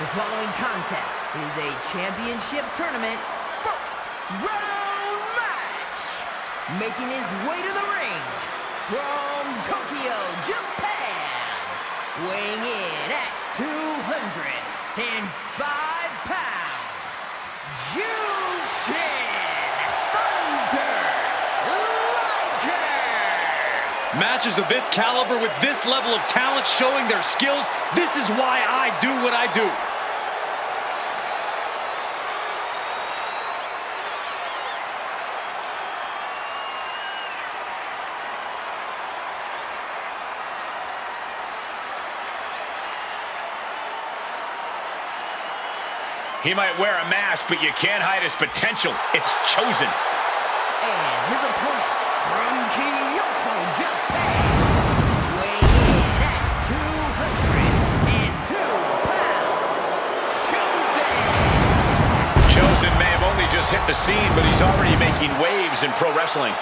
The following contest is a championship tournament first round match. Making his way to the ring from Tokyo, Japan. Weighing in at 205 pounds. Jushin Thunder Liger. Matches of this caliber with this level of talent showing their skills. This is why I do what I do. He might wear a mask, but you can't hide his potential. It's Chosen. And his opponent from Kyoto, Japan, weighing in at 202 pounds, Chosen may have only just hit the scene, but he's already making waves in pro wrestling.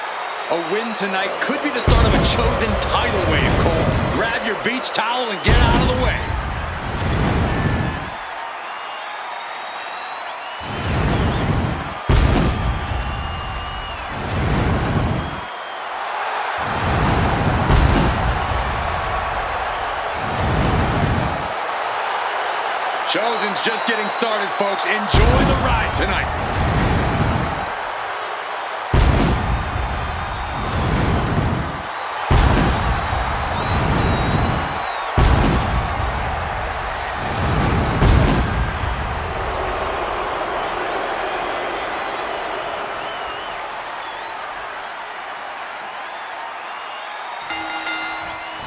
A win tonight could be the start of a Chosen tidal wave, Cole. Grab your beach towel and get out of the way. Chosen's just getting started, folks. Enjoy the ride tonight.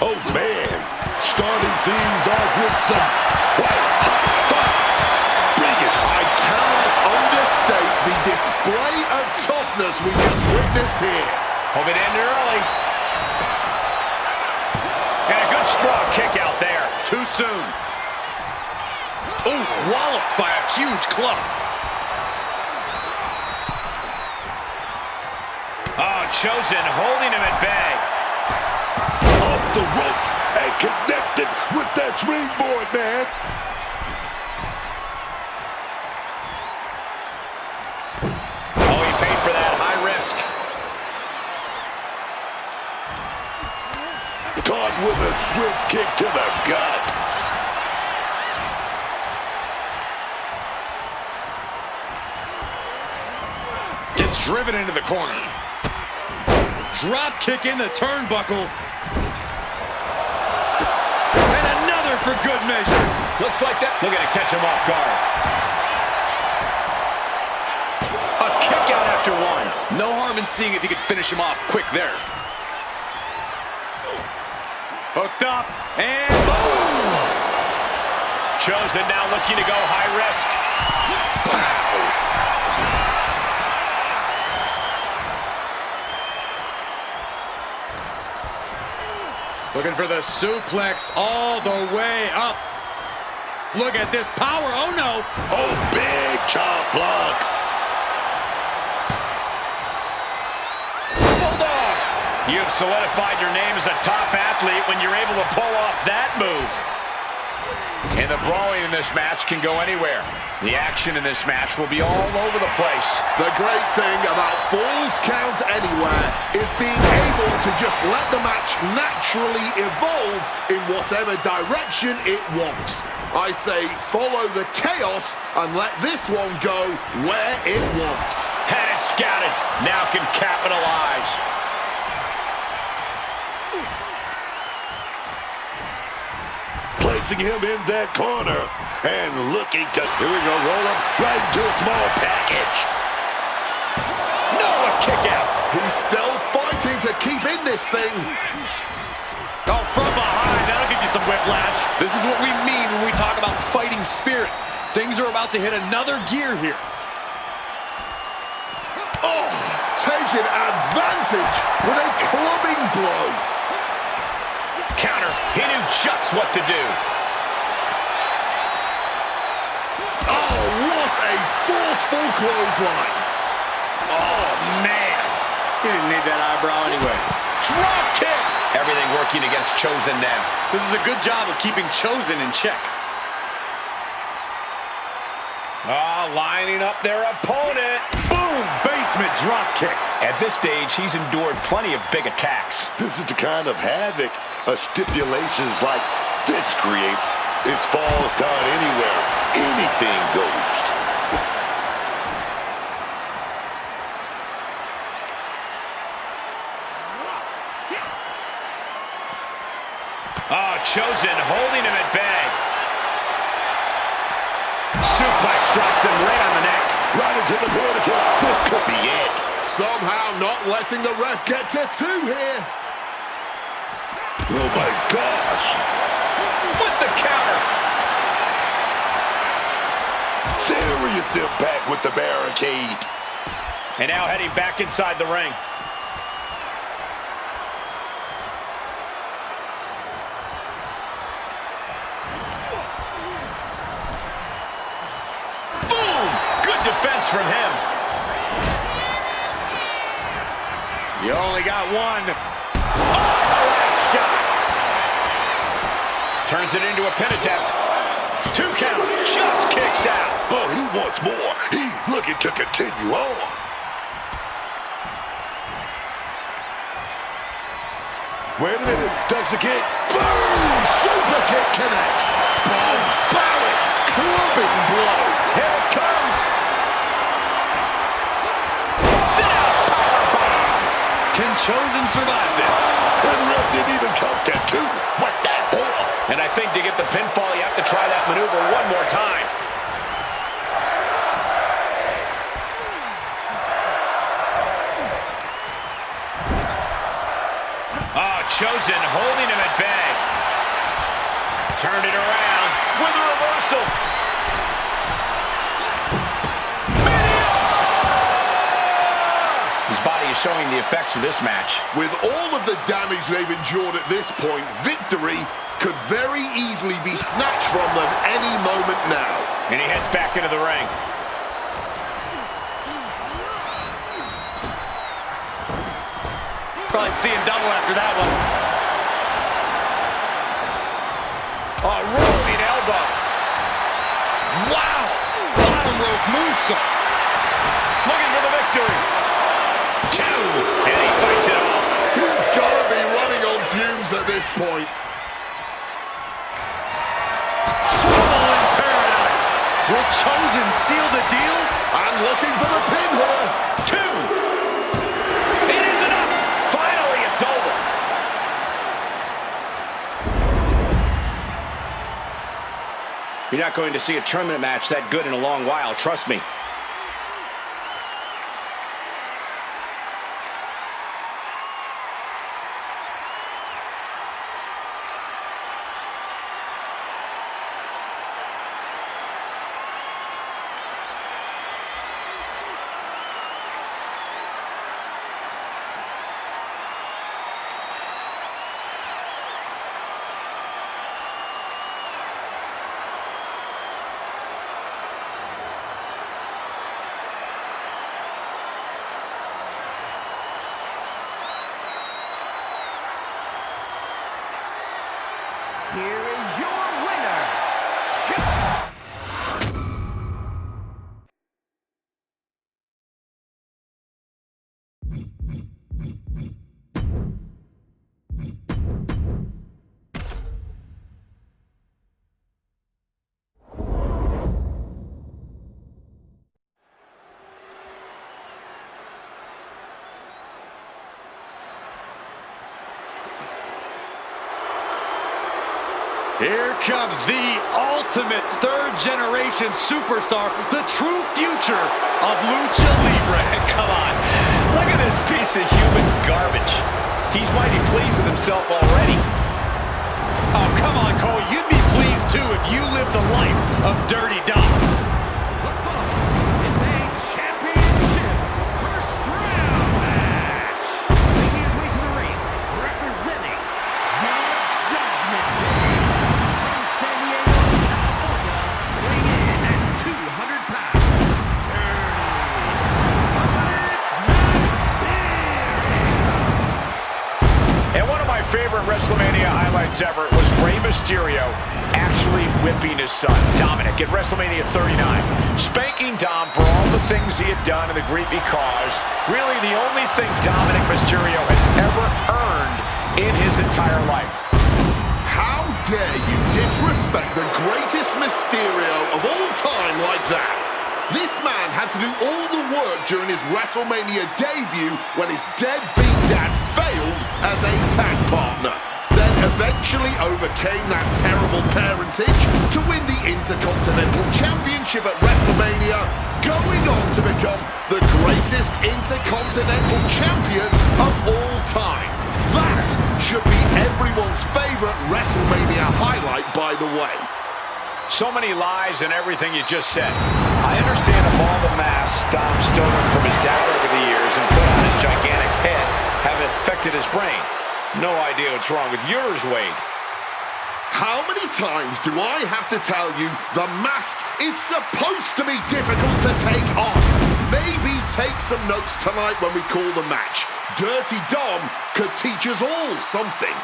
Oh, man. Starting things off with some white hot fire. Bring it. I cannot understate the display of toughness we just witnessed here. Hope it ended early. And a good strong kick out there. Too soon. Ooh, walloped by a huge club. Oh, Chosen holding him at bay. Off the ropes and connected with that springboard, man. Oh, he paid for that high risk. Caught with a swift kick to the gut. Gets driven into the corner. Drop kick in the turnbuckle. And another for good measure. Looks like that. Looking to catch him off guard. A kick out after one. No harm in seeing if he could finish him off quick there. Hooked up, and boom! Chosen now looking to go high risk. Looking for the suplex all the way up. Look at this power. Oh, no. Oh, big chop block. Bulldog. You've solidified your name as a top athlete when you're able to pull off that move. And the brawling in this match can go anywhere. The action in this match will be all over the place. The great thing about Falls Count Anywhere is being able to just let the match naturally evolve in whatever direction it wants. I say follow the chaos and let this one go where it wants. Had it scouted, now can capitalize. Placing him in that corner and looking to, here we go, roll up right into a small package. No, a kick out. He's still fighting to keep in this thing. Oh, from behind, that'll give you some whiplash. This is what we mean when we talk about fighting spirit. Things are about to hit another gear here. Oh, taking advantage with a clubbing blow. Counter, he knew just what to do. Oh, what a forceful clothesline. Oh, man. He didn't need that eyebrow anyway. Drop kick. Everything working against Chosen now. This is a good job of keeping Chosen in check. Lining up their opponent. Boom! Basement drop kick. At this stage, he's endured plenty of big attacks. This is the kind of havoc stipulations like this creates. If falls gone anywhere, anything goes. Oh, Chosen holding him at bay. Suplex drops him right on the neck. Right into the vertical. This could be it. Somehow not letting the ref get to 2 here. Oh my gosh. With the counter. Serious impact with the barricade. And now heading back inside the ring. Boom! Good defense from him. You only got one. Oh, a right shot. Turns it into a pin attempt. 2 count. Just kicks out. Oh, he wants more. He's looking to continue on. Wait a minute. Ducks the kick. Boom! Super kick connects. Barbaric clubbing blow. Here it comes. Sit out. Powerbomb. Can Chosen survive this? And ref didn't even count that 2. What the hell? And I think to get the pinfall, you have to try that maneuver one more time. Oh, Chosen holding him at bay. Turned it around with a reversal. His body is showing the effects of this match. With all of the damage they've endured at this point, victory could very easily be snatched from them any moment now. And he heads back into the ring. Probably seeing double after that one. A rolling elbow. Wow! Bottom rope moonsault. Looking for the victory. 2. And he fights it off. He's got to be running on fumes at this point. Trouble in paradise. Will Chosen seal the deal? And looking for the pin here. 2. It is enough. Finally, it's over. You're not going to see a tournament match that good in a long while, trust me. Here is your winner, Here comes the ultimate third-generation superstar, the true future of Lucha Libre. Come on, look at this piece of human garbage. He's mighty pleased with himself already. Oh, come on, Cole. You'd be pleased, too, if you lived the life of Dirty Dom. Look folks, it's a championship first round match. Making his way to the ring, representing the Judgment Day. From San Diego, California, weighing in at 200 pounds. And one of my favorite WrestleMania highlights ever was Rey Mysterio actually whipping his son, Dominic, at WrestleMania 39. Spanking Dom for all the things he had done and the grief he caused. Really the only thing Dominic Mysterio has ever earned in his entire life. How dare you disrespect the greatest Mysterio of all time like that? This man had to do all the work during his WrestleMania debut when his deadbeat dad failed as a tag partner. Then eventually overcame that terrible parentage to win the Intercontinental Championship at WrestleMania, going on to become the greatest Intercontinental Champion of all time. That should be everyone's favorite WrestleMania highlight, by the way. So many lies in everything you just said. I understand if all the masks Dom stolen from his dad over the years and put on his gigantic head have affected his brain. No idea what's wrong with yours, Wade. How many times do I have to tell you the mask is supposed to be difficult to take off? Maybe take some notes tonight when we call the match. Dirty Dom could teach us all something.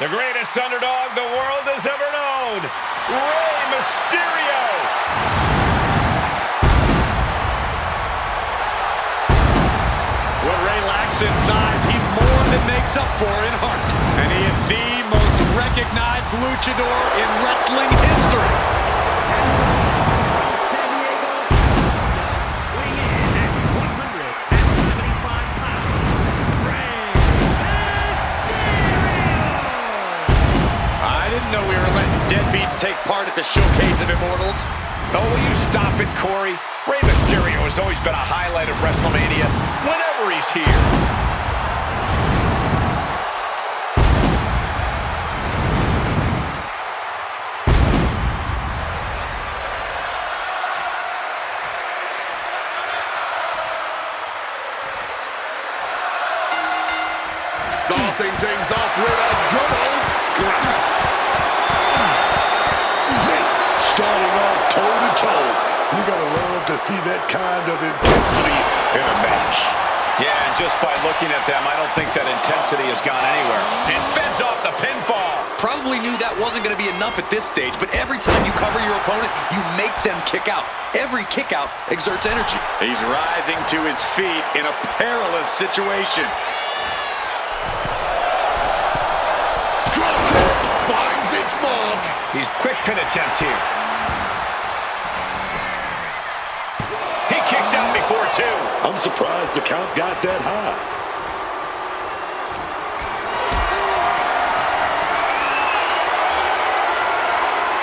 The greatest underdog the world has ever known, Rey Mysterio. What Rey lacks in size, he more than makes up for in heart. And he is the most recognized luchador in wrestling history. No, we were letting deadbeats take part at the Showcase of Immortals. Oh, will you stop it, Corey? Rey Mysterio has always been a highlight of WrestleMania whenever he's here. Starting things off with a good old scrap. Starting off toe-to-toe. You gotta love to see that kind of intensity in a match. Yeah, and just by looking at them, I don't think that intensity has gone anywhere. And fends off the pinfall. Probably knew that wasn't going to be enough at this stage, but every time you cover your opponent, you make them kick out. Every kick out exerts energy. He's rising to his feet in a perilous situation. Finds its mark. He's quick pin attempt here. He kicks out before two. I'm surprised the count got that high.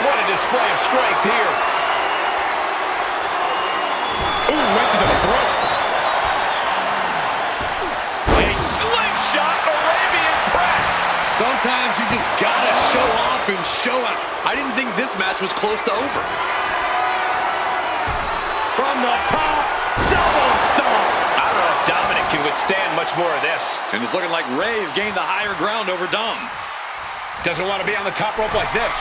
What a display of strength here. Ooh, went to the throat. A slingshot Arabian press. Sometimes you just gotta show off and show out. I didn't think this match was close to over. From the top, double stomp. I don't know if Dominic can withstand much more of this. And it's looking like Rey's gained the higher ground over Dom. Doesn't want to be on the top rope like this.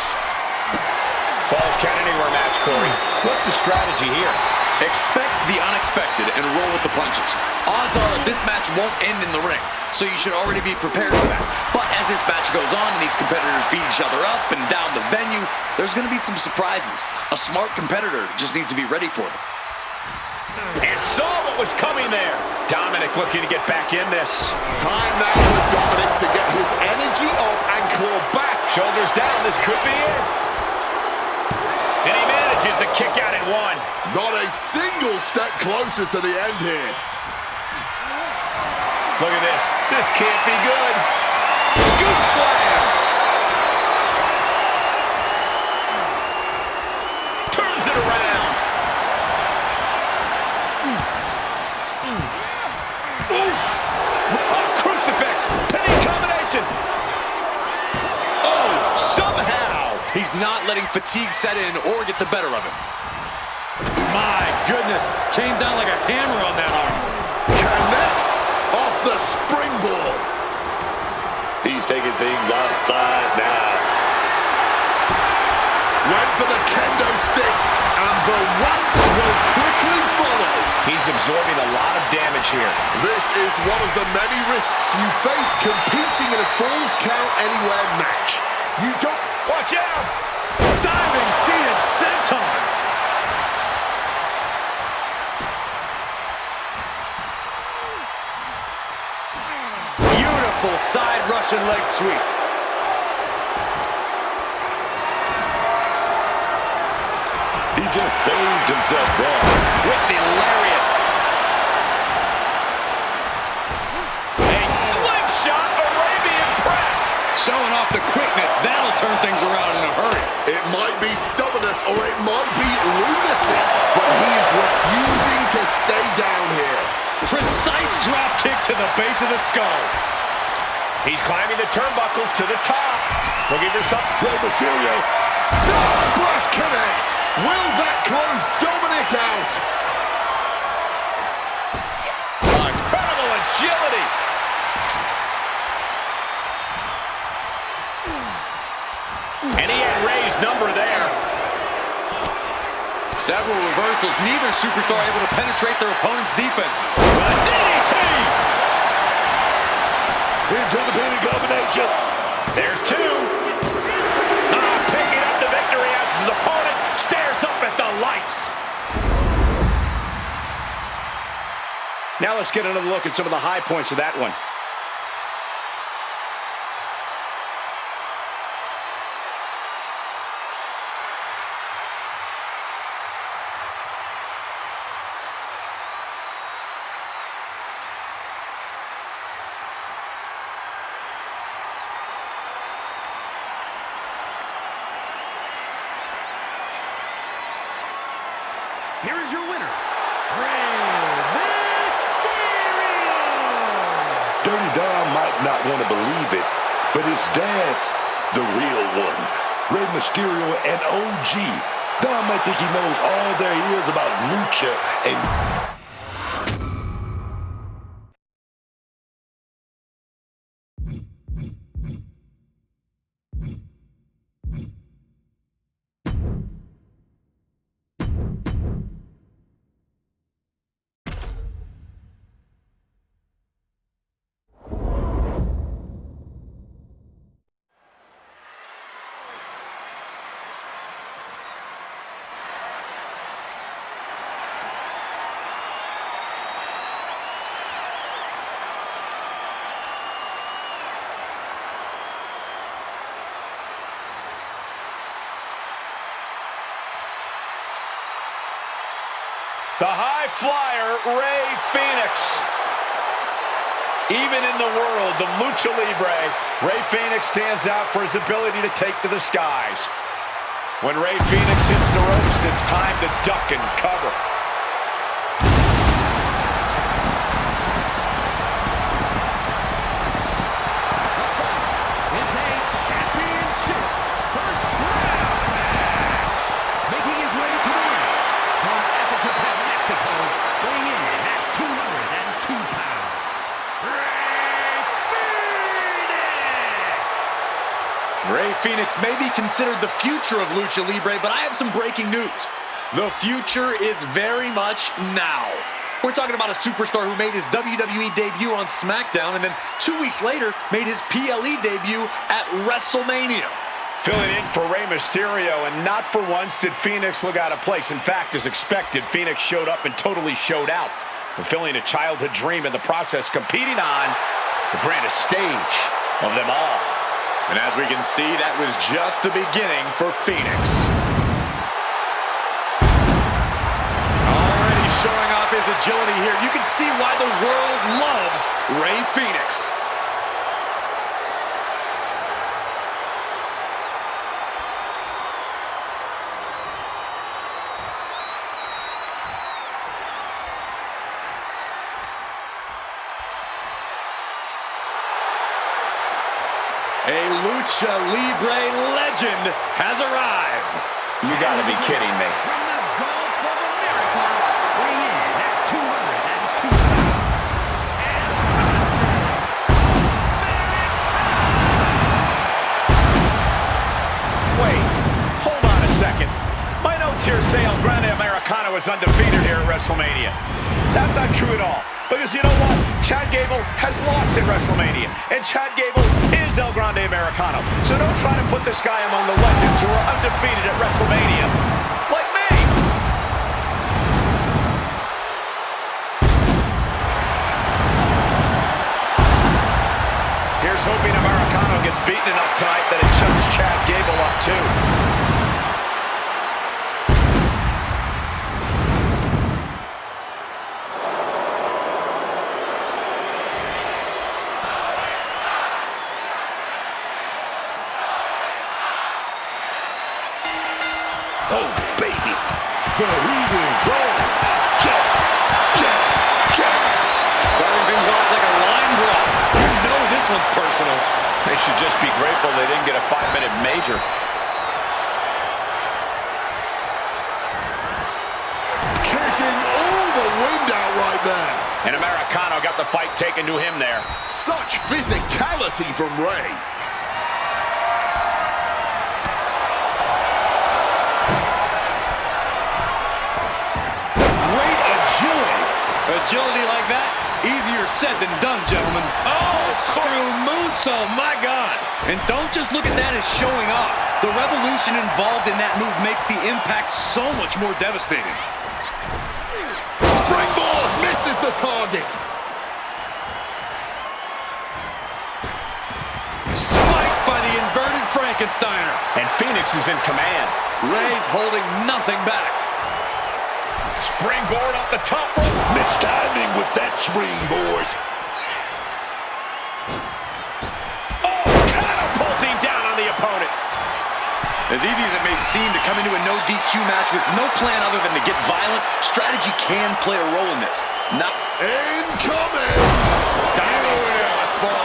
Falls count anywhere match, Corey. What's the strategy here? Expect the unexpected and roll with the punches. Odds are that this match won't end in the ring, so you should already be prepared for that. But as this match goes on and these competitors beat each other up and down the venue, there's going to be some surprises. A smart competitor just needs to be ready for them. And saw what was coming there. Dominic looking to get back in this. Time now for Dominic to get his energy up and claw back. Shoulders down, this could be it. And he manages to kick out at one. Not a single step closer to the end here. Look at this. This can't be good. Scoop slam. Turns it around. Oof. Crucifix. Penny combination. Oh, somehow he's not letting fatigue set in or get the better of him. My goodness, came down like a hammer on that arm. Connects off the springboard. He's taking things outside now. Went for the kendo stick, and the ropes will quickly follow. He's absorbing a lot of damage here. This is one of the many risks you face competing in a Falls Count Anywhere match. You don't... Watch out! Diving seated senton. Beautiful side Russian leg sweep. He just saved himself there. With the lariat. A slingshot Arabian press. Showing off the quickness. That'll turn things around in a hurry. It might be stubbornness or it might be lunacy, but he's refusing to stay down here. Precise drop kick to the base of the skull. He's climbing the turnbuckles to the top. Looking for something. Rey Mysterio. That splash connects. Will that close Dominic out? Incredible agility. And he had Rey's number there. Several reversals. Neither superstar able to penetrate their opponent's defenses. A DDT. Into the pinning combination. There's two. Picking up the victory as his opponent stares up at the lights. Now let's get another look at some of the high points of that one. Here is your winner, Rey Mysterio. Dirty Dom might not want to believe it, but his dad's the real one. Rey Mysterio and OG. Dom might think he knows all there is about lucha and... The high flyer, Rey Fénix. Even in the world of Lucha Libre, Rey Fénix stands out for his ability to take to the skies. When Rey Fénix hits the ropes, it's time to duck and cover. It's a championship first round match. Making his way to the ring from Zacatepec, Mexico, weighing in at 202 pounds. Rey Fénix may be considered the future of Lucha Libre, but I have some breaking news. The future is very much now. We're talking about a superstar who made his WWE debut on SmackDown and then 2 weeks later made his PLE debut at WrestleMania. Filling in for Rey Mysterio, and not for once did Fénix look out of place. In fact, as expected, Fénix showed up and totally showed out, fulfilling a childhood dream in the process, competing on the grandest stage of them all. And as we can see, that was just the beginning for Fénix. Already showing off his agility here. You can see why the world loves Rey Fénix. A Lucha Libre legend has arrived. You gotta be kidding me. From the Gulf of America, weighing in at 202 pounds. Wait, hold on a second. My notes here say El Grande Americano is undefeated here at WrestleMania. WrestleMania. That's not true at all. Because you know what? Chad Gable has lost at WrestleMania. And Chad Gable is El Grande Americano. So don't try to put this guy among the legends who are undefeated at WrestleMania. Like me. Here's hoping Americano gets beaten enough tonight that it shuts Chad Gable up too. Oh, baby, the heat is on. Jump, jump, jump. Starting things off like a line brawl. You know this one's personal. They should just be grateful they didn't get a 5-minute major. Kicking all the wind out right there. And Americano got the fight taken to him there. Such physicality from Ray. Great agility. Agility like that, easier said than done, gentlemen. Oh, screw moonsault, my God. And don't just look at that as showing off. The revolution involved in that move makes the impact so much more devastating. Springboard misses the target. Spiked by the inverted Frankensteiner. And Phoenix is in command. Ray's holding nothing back. Springboard off the top rope. Mistiming with that springboard. Oh, catapulting down on the opponent. As easy as it may seem to come into a no DQ match with no plan other than to get violent, strategy can play a role in this. Not Incoming. Beautiful.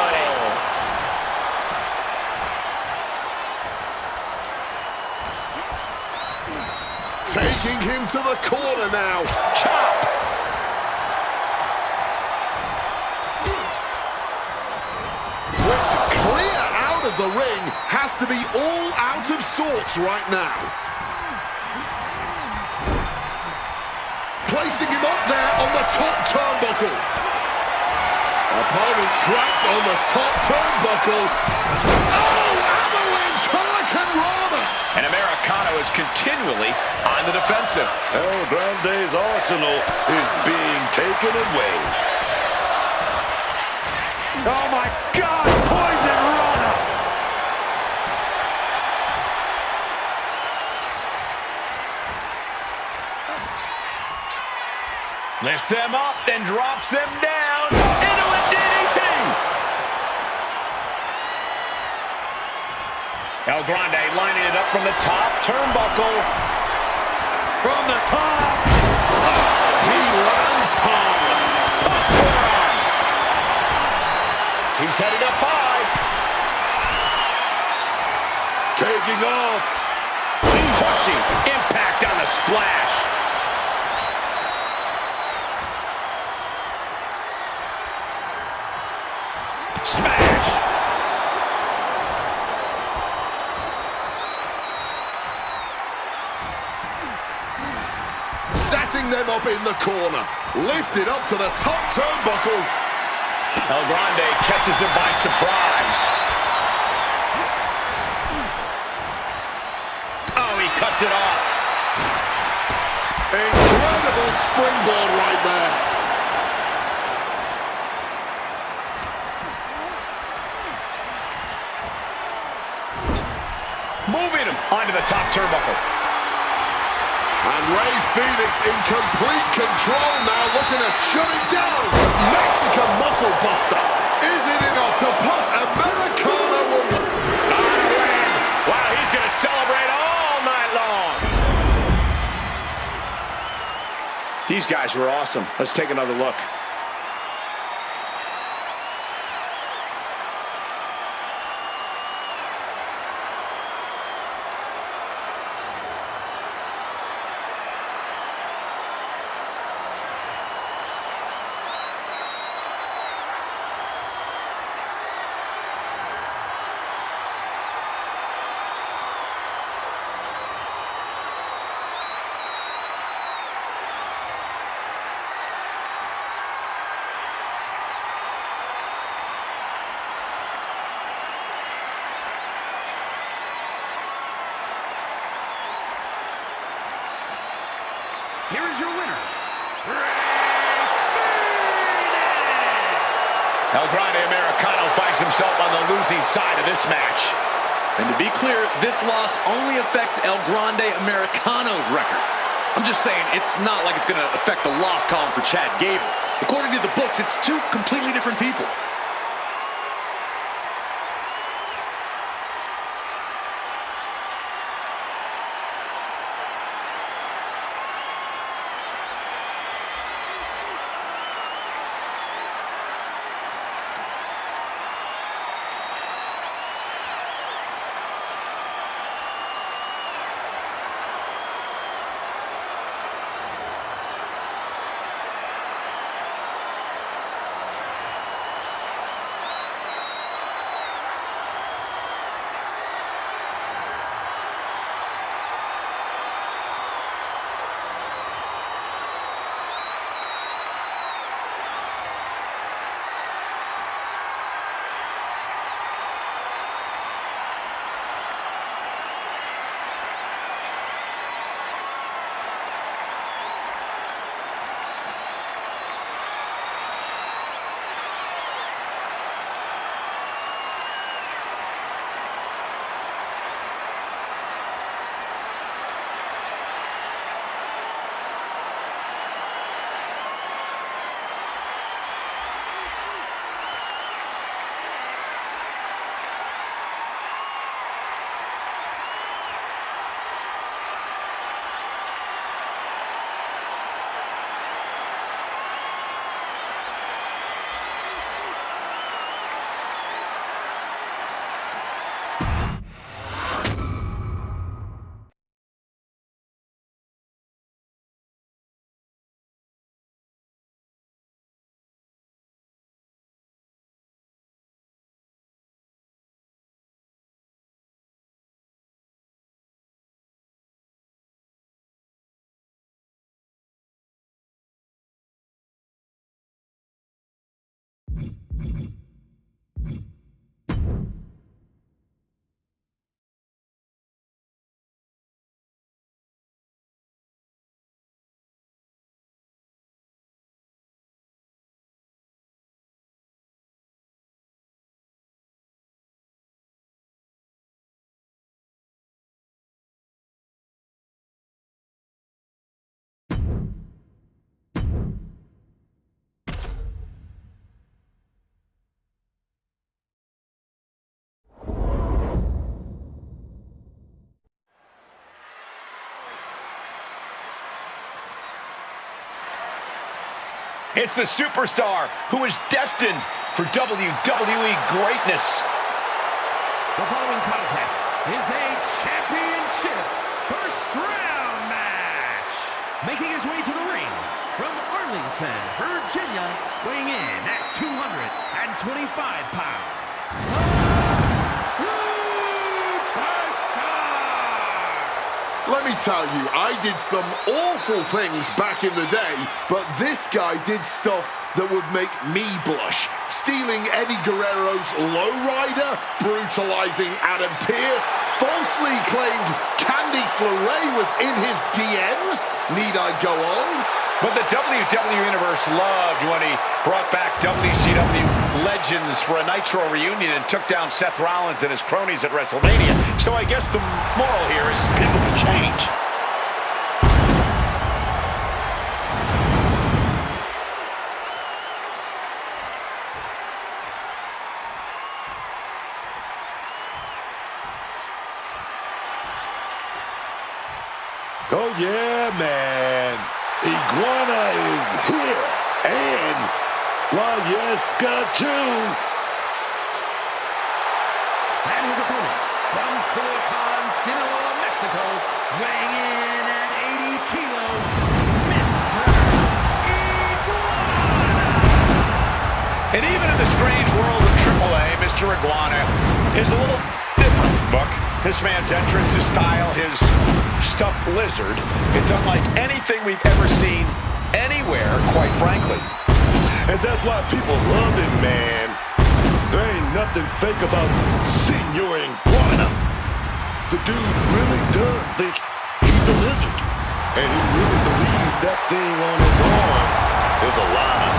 Taking him to the corner now. Chop. Whipped clear out of the ring. Has to be all out of sorts right now. Placing him up there on the top turnbuckle. Opponent trapped on the top turnbuckle. Oh, avalanche hurricanrana. And Americano is continually on the defensive. El Grande's arsenal is being taken away. Oh my God, Poison Rana! Lifts them up, then drops them down into a DDT! El Grande lining it up from the top turnbuckle. from the top. Oh, he lands hard. Pop forearm. He's headed up high. Taking off. Crushing impact on the splash. Smash. Setting them up in the corner. Lifted up to the top turnbuckle. El Grande catches him by surprise. Oh, he cuts it off. Incredible springboard right there. Moving him onto the top turnbuckle. And Rey Fénix in complete control now, looking to shut it down. Mexican muscle buster. Is it enough to put Americana away? Wow, he's going to celebrate all night long. These guys were awesome. Let's take another look. here is your winner, El Grande Americano finds himself on the losing side of this match. And to be clear, this loss only affects El Grande Americano's record. I'm just saying, it's not like it's going to affect the loss column for Chad Gable. According to the books, it's two completely different people. It's the superstar who is destined for WWE greatness. The following contest is a championship first round match. Making his way to the ring from Arlington, Virginia, weighing in at 225 pounds. Let me tell you, I did some awful things back in the day, but this guy did stuff that would make me blush. Stealing Eddie Guerrero's lowrider, brutalizing Adam Pearce, falsely claimed Candice LeRae was in his DMs. Need I go on? But the WWE Universe loved when he brought back WCW legends for a Nitro reunion and took down Seth Rollins and his cronies at WrestleMania. So I guess the moral here is people can change. Oh yeah, man. Iguana is here. And La Yesca too. And his opponent from Culiacan, Sinaloa, Mexico, weighing in at 80 kilos, Mr. Iguana! And even in the strange world of AAA, Mr. Iguana is a little different, Buck. This man's entrance, his style, his stuffed lizard, it's unlike anything we've ever seen anywhere, quite frankly. And that's why people love him, man. There ain't nothing fake about Senor Iguana. The dude really does think he's a lizard. And he really believes that thing on his arm is alive.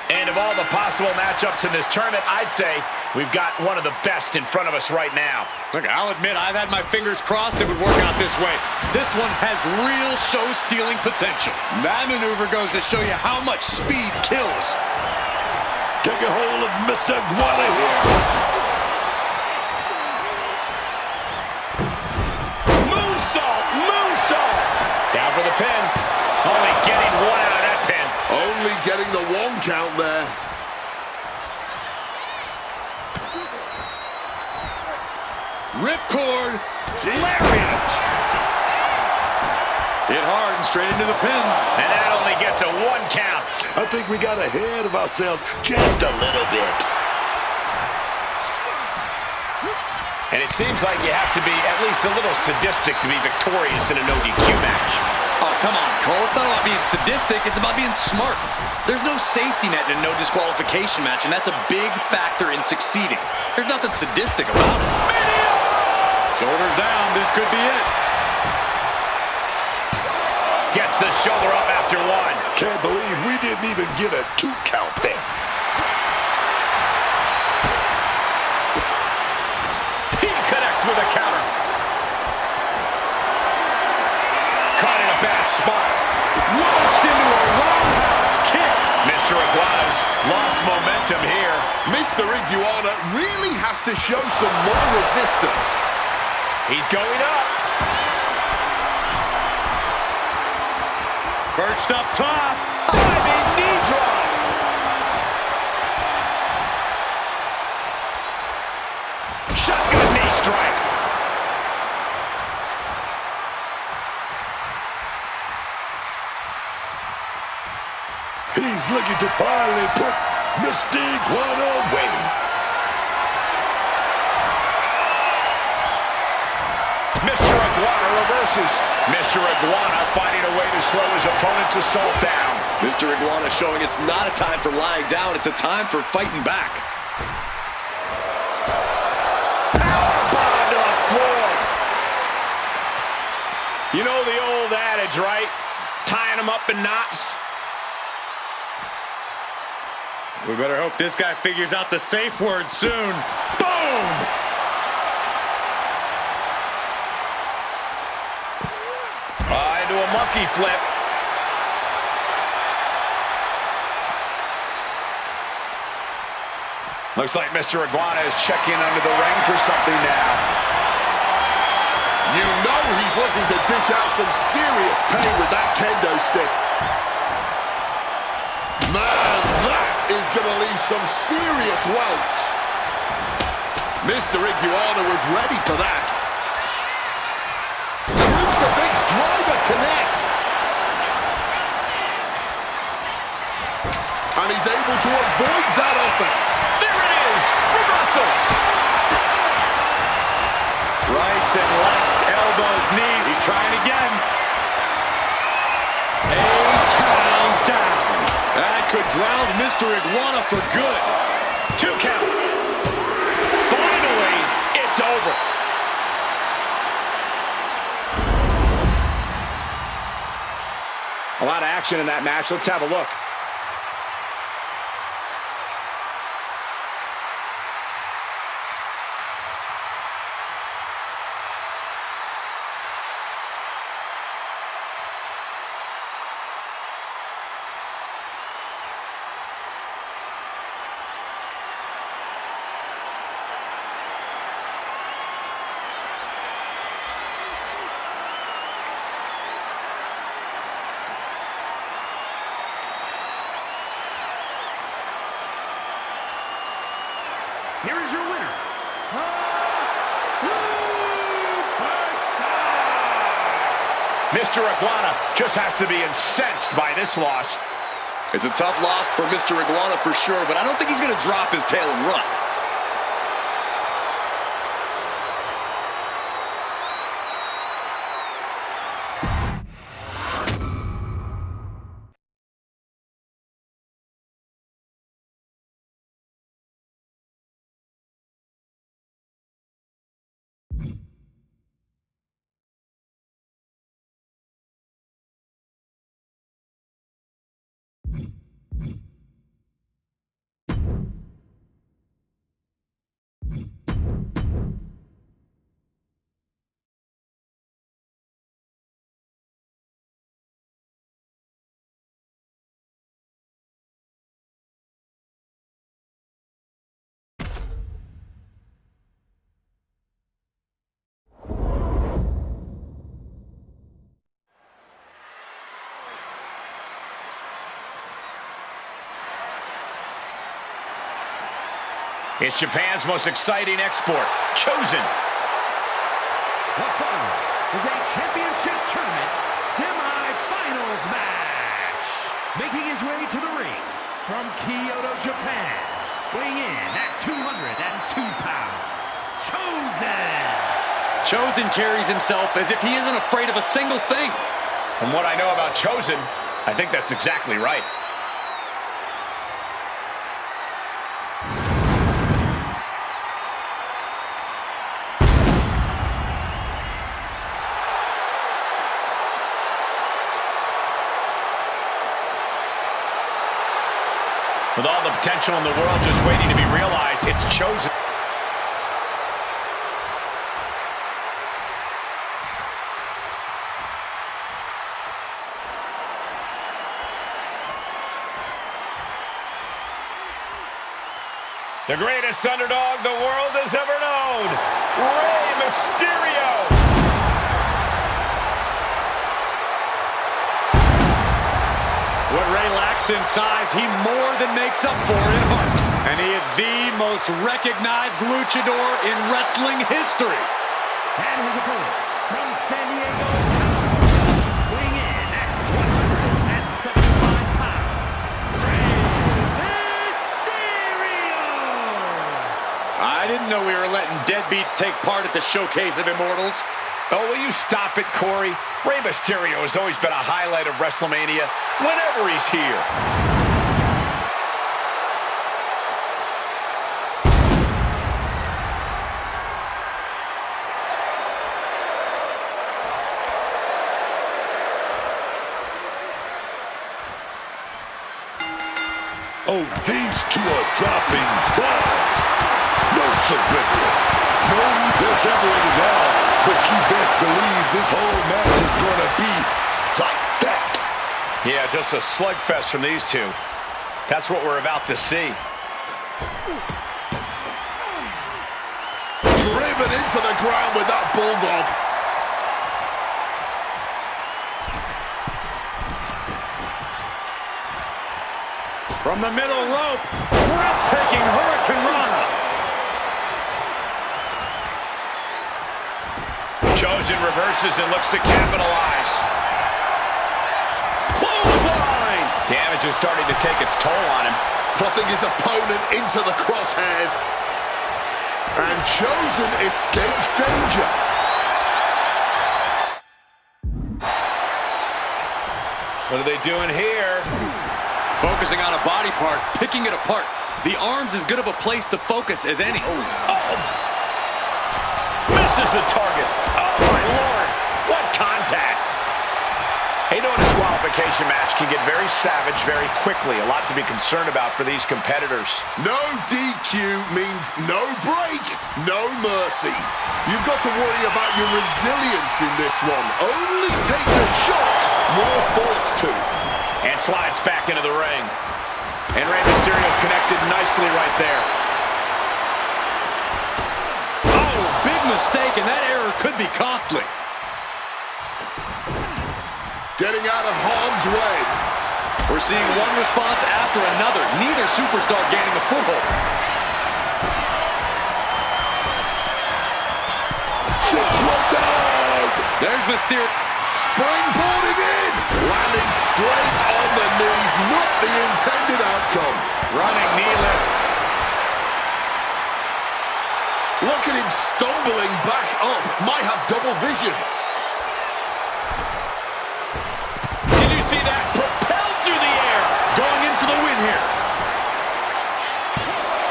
And of all the possible matchups in this tournament, I'd say we've got one of the best in front of us right now. Look, I'll admit I've had my fingers crossed it would work out this way. This one has real show-stealing potential. That maneuver goes to show you how much speed kills. Take a hold of Mr. Iguana here. Moonsault! Moonsault! Down for the pin. Only getting one out of that pin. Only getting the one count there. Ripcord. Lariat. Hit hard and straight into the pin. And that only gets a one count. I think we got ahead of ourselves just a little bit. And it seems like you have to be at least a little sadistic to be victorious in a no DQ match. Oh, come on, Cole. It's not about being sadistic. It's about being smart. There's no safety net in a no disqualification match, and that's a big factor in succeeding. There's nothing sadistic about it. Shoulders down. This could be it. Gets the shoulder up after one. Can't believe we didn't even get a 2 count there. He connects with a counter. Caught in a bad spot. Launched into a roundhouse kick. Mr. Iguana's lost momentum here. Mr. Iguana really has to show some more resistance. He's going up. Perched up top. Diving knee drop. Shotgun knee strike. He's looking to finally put Mr. Iguana away. Mr. Iguana reverses. Mr. Iguana finding a way to slow his opponent's assault down. Mr. Iguana showing it's not a time for lying down. It's a time for fighting back. Powerbomb to the floor. You know the old adage, right? Tying them up in knots. We better hope this guy figures out the safe word soon. Boom! Into a monkey flip. Looks like Mr. Iguana is checking under the ring for something now. You know he's looking to dish out some serious pain with that kendo stick. Man, that is going to leave some serious welts. Mr. Iguana was ready for that. Crucifix driver connects. And he's able to avoid that offense. There it is! Reversal! Rights and lefts, elbows, knees. He's trying again. A-town down. That could ground Mr. Iguana for good. 2 count. Finally, it's over. A lot of action in that match. Let's have a look. Here is your winner, Mr. Iguana just has to be incensed by this loss. It's a tough loss for Mr. Iguana for sure, but I don't think he's going to drop his tail and run. It's Japan's most exciting export, Chosen. The following is a championship tournament semi-finals match. Making his way to the ring from Kyoto, Japan, weighing in at 202 pounds, Chosen carries himself as if he isn't afraid of a single thing. From what I know about Chosen, I think that's exactly right. With all the potential in the world just waiting to be realized, it's Chosen. The greatest underdog the world has ever known, Rey Mysterio. What Rey lacks in size, he more than makes up for in heart. And he is the most recognized luchador in wrestling history. And his opponent from San Diego, California, weighing in at 175 pounds, Rey Mysterio! I didn't know we were letting deadbeats take part at the Showcase of Immortals. Oh, will you stop it, Corey? Rey Mysterio has always been a highlight of WrestleMania whenever he's here. Oh, these two are dropping bombs. No surrender. No, they're separated now, but you best believe this whole match is going to be like that. Yeah, just a slugfest from these two. That's what we're about to see. Driven into the ground with that bulldog. From the middle rope, breathtaking Hurricane Rana. Chosen reverses and looks to capitalize. Clothesline! Damage is starting to take its toll on him. Putting his opponent into the crosshairs. And Chosen escapes danger. What are they doing here? Focusing on a body part, picking it apart. The arm's as good of a place to focus as any. Misses the target. Oh, my Lord. What contact. Hey, no disqualification match can get very savage very quickly. A lot to be concerned about for these competitors. No DQ means no break, no mercy. You've got to worry about your resilience in this one. Only take the shots you're forced to. And slides back into the ring. And Rey Mysterio connected nicely right there. Oh, big mistake, and that error could be costly. Getting out of harm's way. We're seeing one response after another. Neither superstar gaining a foothold. There's Mysterio. Springboarding in. Landing straight on the knees. Not the intended outcome. Running knee lift. Look at him stumbling back up. Might have double vision. Did you see that? Propelled through the air. Going in for the win here.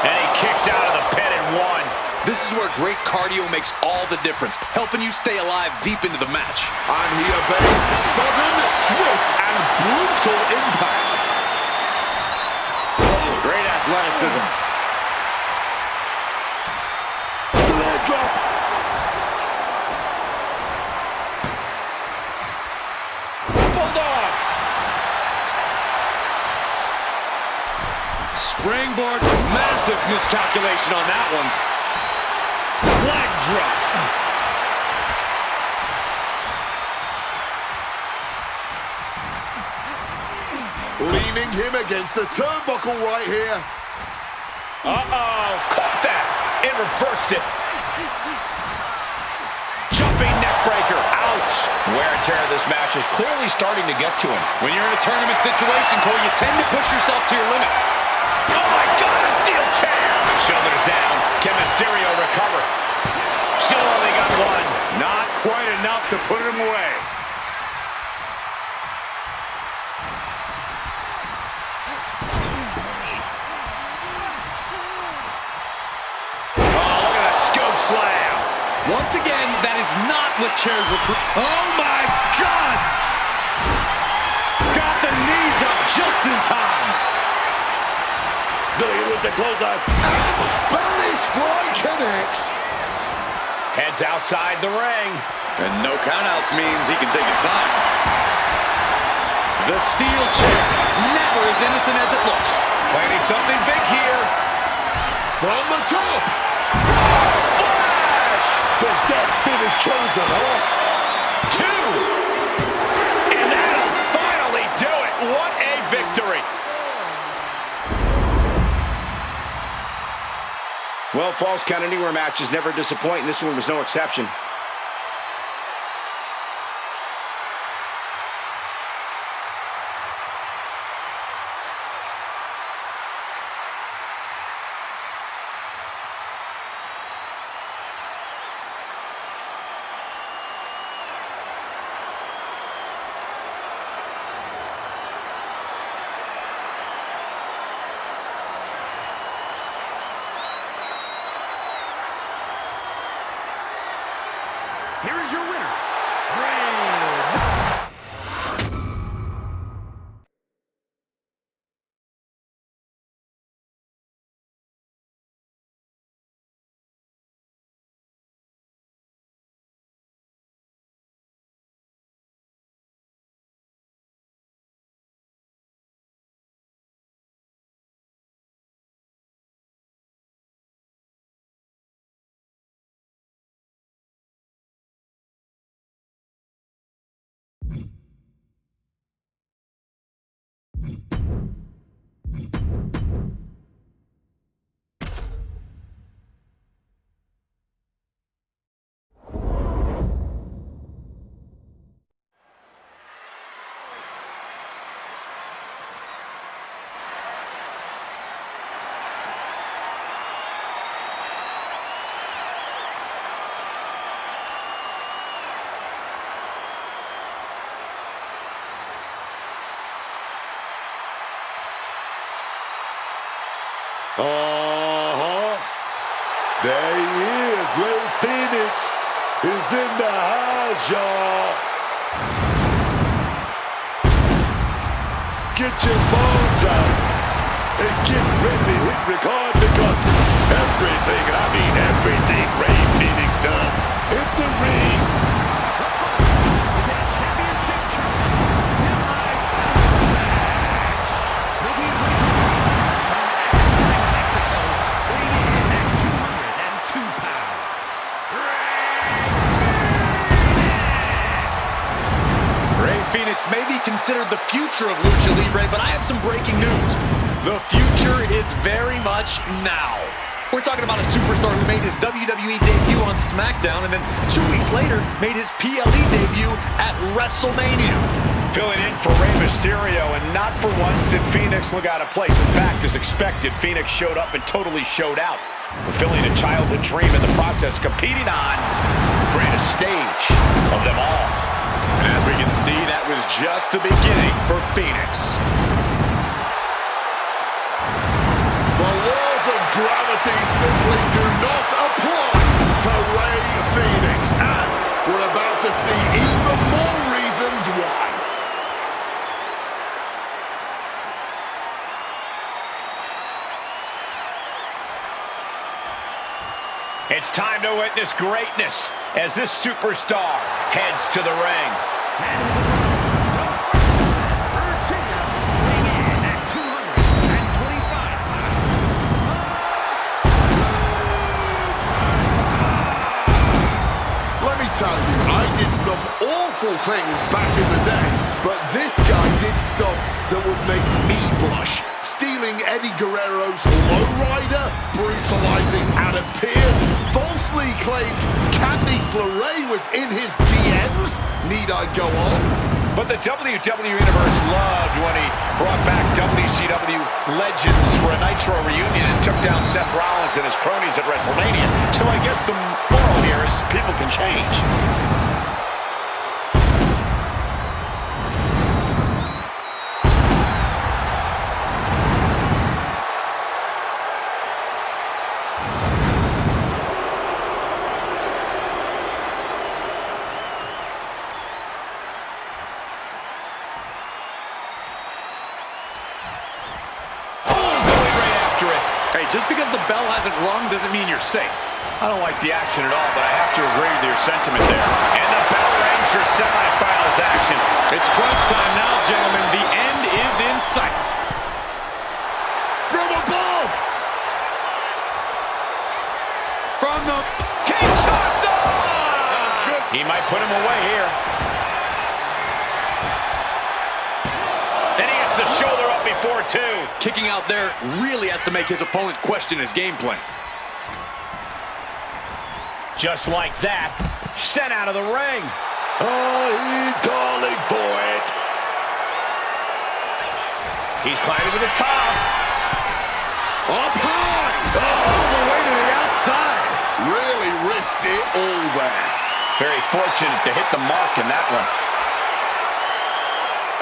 And he kicks out of the pin and one. This is where great cardio makes all the difference, helping you stay alive deep into the match. And he evades sudden, swift, and brutal impact. Great athleticism. Leg drop. Bulldog. Springboard, massive miscalculation on that one. Leg drop. Leaning him against the turnbuckle right here. Uh-oh, caught that and reversed it. Jumping neck breaker, ouch. Wear and tear of this match is clearly starting to get to him. When you're in a tournament situation, Cole, you tend to push yourself to your limits. Oh my God, a steel chair. Shoulders down, can Mysterio recover? Still only got one. Not quite enough to put him away. Oh, look at that scope slam. Once again, that is not what chairs were. Oh my God! Got the knees up just in time. Billy with the clothesline. And Spanish fly connects. Heads outside the ring. And no countouts means he can take his time. The steel chair, never as innocent as it looks. Planning something big here. From the top. Splash! Does that finish chosen, huh? Two! And that'll finally do it. What a victory. Well, Falls Count Anywhere matches never disappoint, and this one was no exception. Here is your winner, Ray. There he is. Ray Phoenix is in the house, y'all. Get your phones out and get ready to hit record because everything, and I mean everything Ray Phoenix does in the ring. Phoenix may be considered the future of Lucha Libre, but I have some breaking news. The future is very much now. We're talking about a superstar who made his WWE debut on SmackDown and then 2 weeks later made his PLE debut at WrestleMania. Filling in for Rey Mysterio, and not for once did Phoenix look out of place. In fact, as expected, Phoenix showed up and totally showed out, fulfilling a childhood dream in the process, competing on the greatest stage of them all. And as we can see, that was just the beginning for Phoenix. The laws of gravity simply do not apply to Ray Phoenix, and we're about to see even more reasons why. It's time to witness greatness as this superstar heads to the ring. Let me tell you, I did some awful things back in the day, but this guy did stuff that would make me blush. Stealing becoming Eddie Guerrero's lowrider, brutalizing Adam Pearce, falsely claimed Candice LeRae was in his DMs. Need I go on? But the WWE Universe loved when he brought back WCW legends for a Nitro reunion and took down Seth Rollins and his cronies at WrestleMania. So I guess the moral here is people can change. Just because the bell hasn't rung doesn't mean you're safe. I don't like the action at all, but I have to agree with your sentiment there. And the bell rings for semifinals action. It's crunch time now, gentlemen. The end is in sight. From above! From the Kinshasa! He might put him away here. Then he gets the shoulder up before two. Kicking out there really has to make his opponent question his game plan. Just like that, sent out of the ring. Oh, he's calling for it. He's climbing to the top. Up high! All the way to the outside. Really risked it all there. Very fortunate to hit the mark in that one.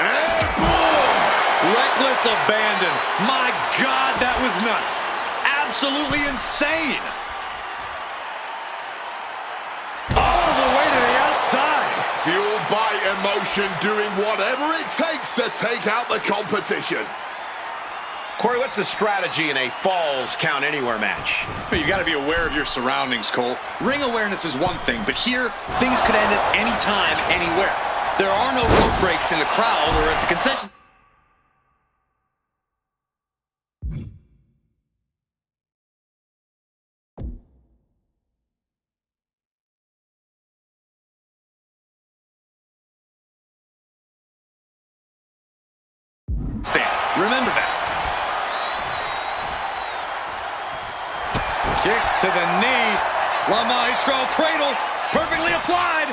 And boom! Reckless abandon. My God, that was nuts. Absolutely insane. All the way to the outside. Fueled by emotion, doing whatever it takes to take out the competition. Corey, what's the strategy in a Falls Count Anywhere match? But you got to be aware of your surroundings, Cole. Ring awareness is one thing, but here, things could end at any time, anywhere. There are no rope breaks in the crowd or at the concession. Stand. Remember that. Kick to the knee. La Maestro cradle. Perfectly applied.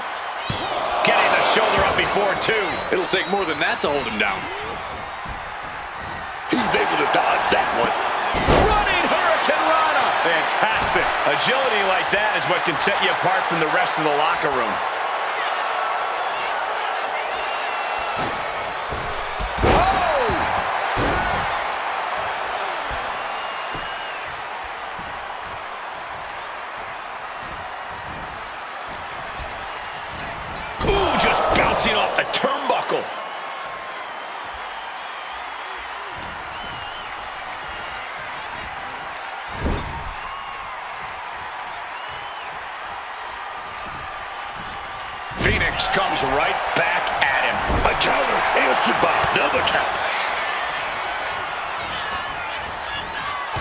Getting the shoulder up before two. It'll take more than that to hold him down. He's able to dodge that one. Running Hurricane Rana. Fantastic. Agility like that is what can set you apart from the rest of the locker room. Off the turnbuckle. Phoenix comes right back at him. A counter answered by another counter.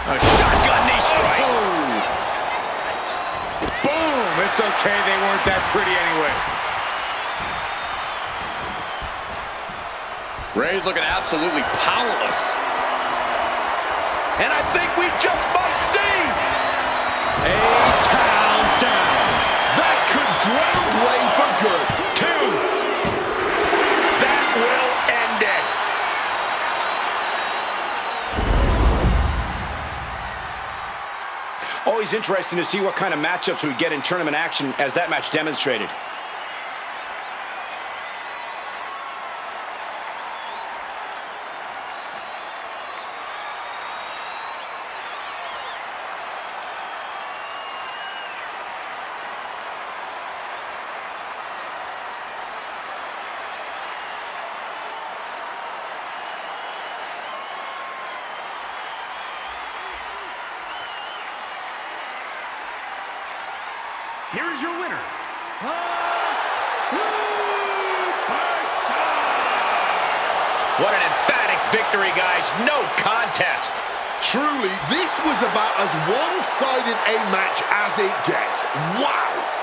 A shotgun knee strike. Boom. It's okay. They weren't that pretty anyway. Ray's looking absolutely powerless. And I think we just might see a town down. That could ground Ray for good. Two. That will end it. Always interesting to see what kind of matchups we get in tournament action, as that match demonstrated. Here is your winner, What an emphatic victory, guys. No contest. Truly, this was about as one-sided a match as it gets. Wow!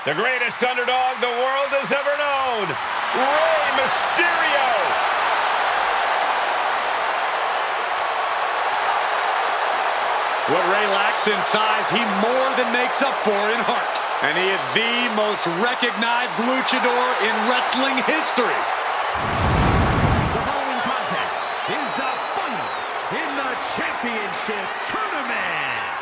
The greatest underdog the world has ever known, Rey Mysterio. What Rey lacks in size, he more than makes up for in heart. And he is the most recognized luchador in wrestling history. The following contest is the final in the championship tournament.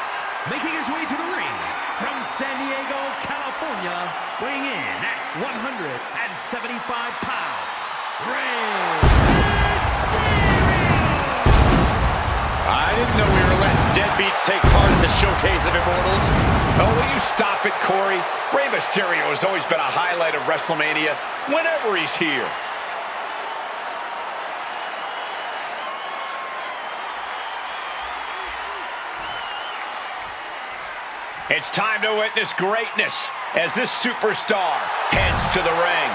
Making his way to the ring from San Diego, California, weighing in at 175 pounds, Rey Mysterio! I didn't know we were letting deadbeats take part in the showcase of immortals. Oh, will you stop it, Corey? Rey Mysterio has always been a highlight of WrestleMania whenever he's here. It's time to witness greatness as this superstar heads to the ring.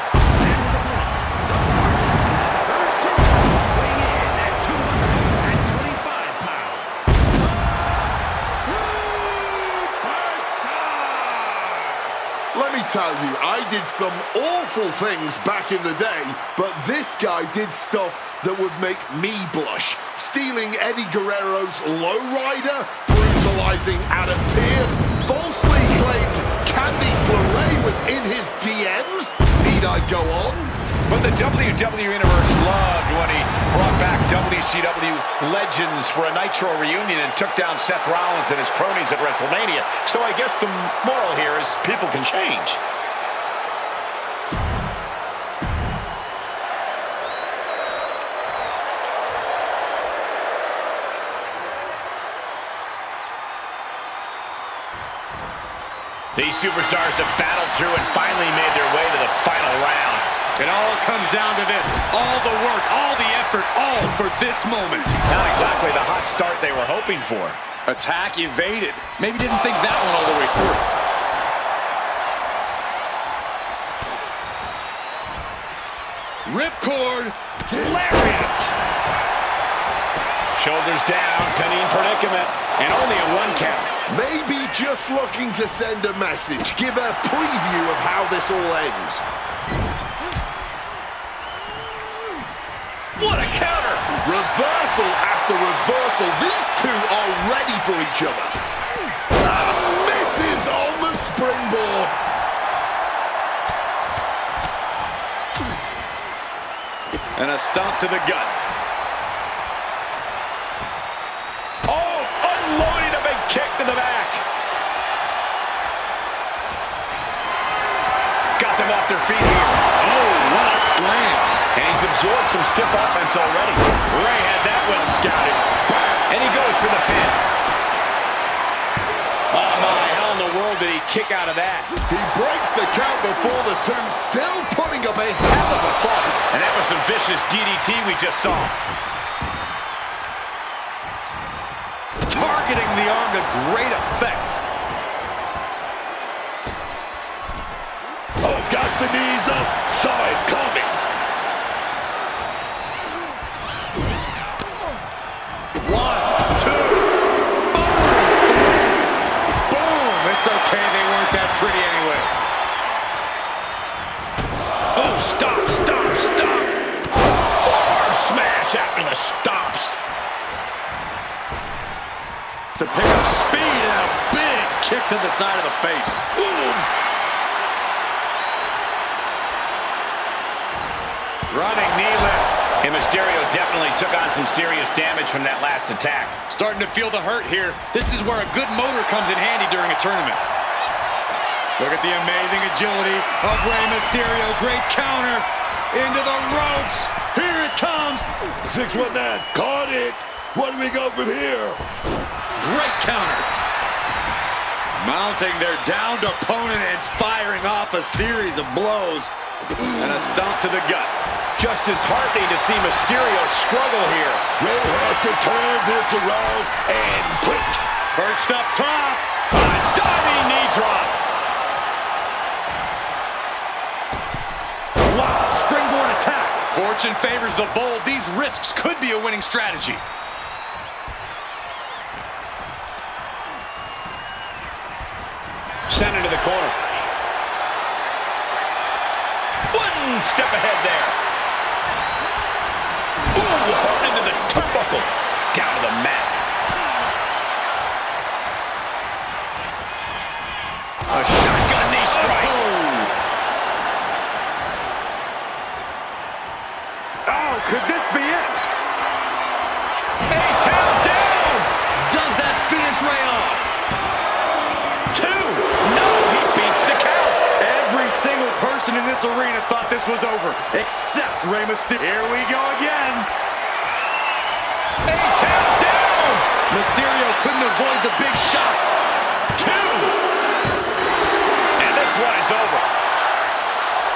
Let me tell you, I did some awful things back in the day, but this guy did stuff that would make me blush. Stealing Eddie Guerrero's lowrider, brutalizing Adam Pearce, falsely claimed Candice LeRae was in his DMs. Need I go on? But the WWE Universe loved when he brought back WCW legends for a Nitro reunion and took down Seth Rollins and his cronies at WrestleMania. So I guess the moral here is people can change. These superstars have battled through and finally made their way to the final round. It all comes down to this. All the work, all the effort, all for this moment. Not exactly the hot start they were hoping for. Attack evaded. Maybe didn't think that one all the way through. Ripcord. Lariat. Shoulders down, pinning predicament, and only a 1 count. Maybe just looking to send a message, give a preview of how this all ends. What a counter! Reversal after reversal. These two are ready for each other. And misses on the springboard. And a stomp to the gut. Oh, unloading a big kick to the back. Got them off their feet here. Oh, what a slam. And he's absorbed some stiff offense already. Rey had that well scouted. And he goes for the pin. Oh my, how in the world did he kick out of that? He breaks the count before the turn, still putting up a hell of a fight. And that was some vicious DDT we just saw. Targeting the arm to great effect. Oh, got the knees up, saw it coming. It's okay, they weren't that pretty anyway. Oh, stop, stop, stop. Forearm smash after the stops. To pick up speed and a big kick to the side of the face. Boom. Running knee lift. And Mysterio definitely took on some serious damage from that last attack. Starting to feel the hurt here. This is where a good motor comes in handy during a tournament. Look at the amazing agility of Rey Mysterio. Great counter into the ropes. Here it comes. 619, caught it. Where do we go from here? Great counter. Mounting their downed opponent and firing off a series of blows. And a stomp to the gut. Just disheartening to see Mysterio struggle here. We'll have to turn this around and quick. Perched up top. A diving knee drop. Wow, springboard attack. Fortune favors the bold. These risks could be a winning strategy. Sent into the corner. Step ahead there. Ooh, hard into the turnbuckle. Down to the mat. A shotgun knee strike. Oh, could this be it? A-tap down. Does that finish Ray off? 2. No, he beats the count. Every single person in this arena thought this was over, except Rey Mysterio. Here we go again. A-tap down. Mysterio couldn't avoid the big shot. 2.